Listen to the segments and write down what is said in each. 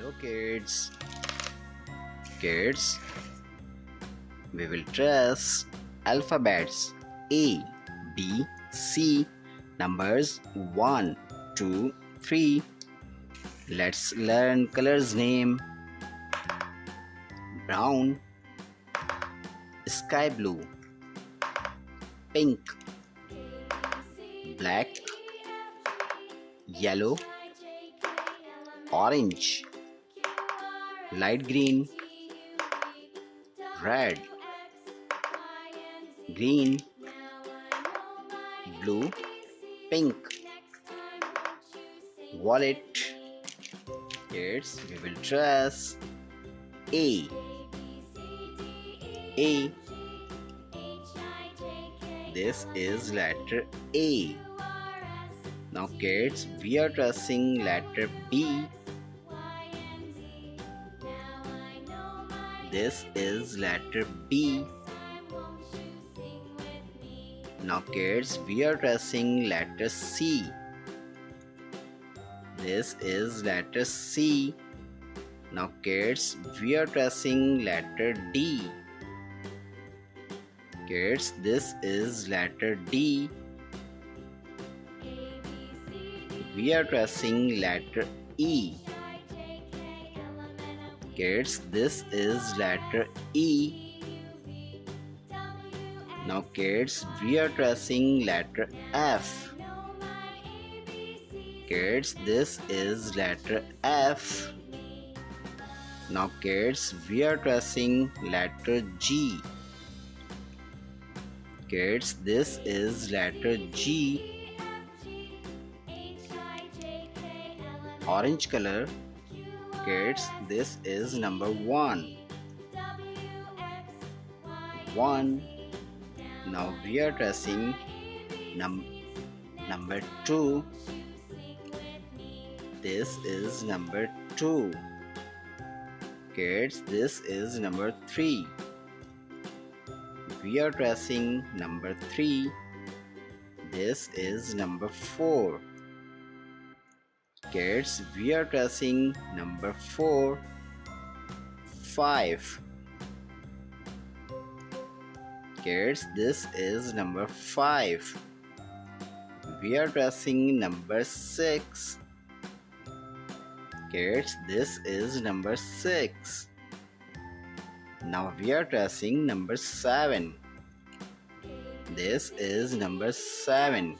Hello kids. Kids, we will trace alphabets A, B, C, numbers 1, 2, 3. Let's learn colors name: brown, sky blue, pink, black, yellow, orange, light green, red, green, blue, pink, violet. Kids, we will trace A. A. This is letter A. Now kids, we are tracing letter B. This is letter B. Now kids, we are tracing letter C. This is letter C. Now kids, we are tracing letter D. Kids, this is letter D. We are tracing letter E. Kids, this is letter E. Now kids, we are tracing letter F. Kids, this is letter F. Now kids, we are tracing letter G. Kids, this is letter G. Orange color. Kids, this is number 1. 1. Now we are tracing number 2. This is number 2. Kids, this is number 3. We are tracing number 3. This is number 4. Kids, we are tracing number 4. 5. Kids, this is number 5. We are tracing number 6. Kids, this is number 6. Now we are tracing number 7. This is number 7.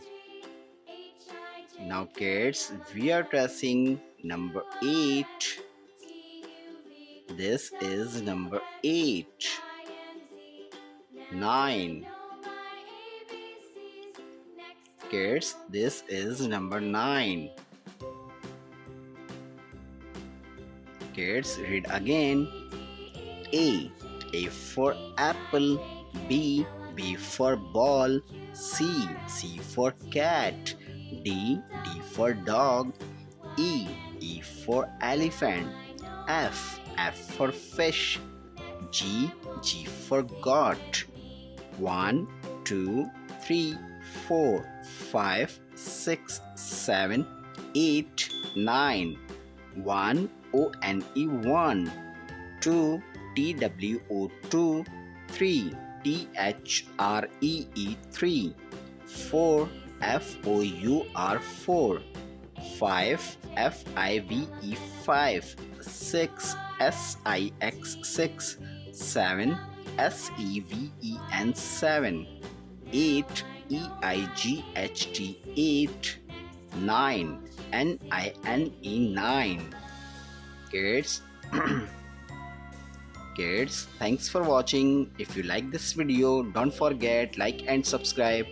Now kids, we are tracing number 8. This is number 8. 9. Kids, this is number 9. Kids, read again. A for apple. B for ball. C for cat. D for dog. E for elephant. F for fish. G for goat. 1, 2, 3, 4, 5, 6, 7, 8, 9. 1 ONE 1. 2 TWO 2. 3 THREE 3. 4 FOUR 4. 5 FIVE 5. 6 SIX 6. 7 SEVEN 7. 8 EIGHT 8. 9 NINE 9. Kids, kids, thanks for watching. If you like this video, don't forget like and subscribe.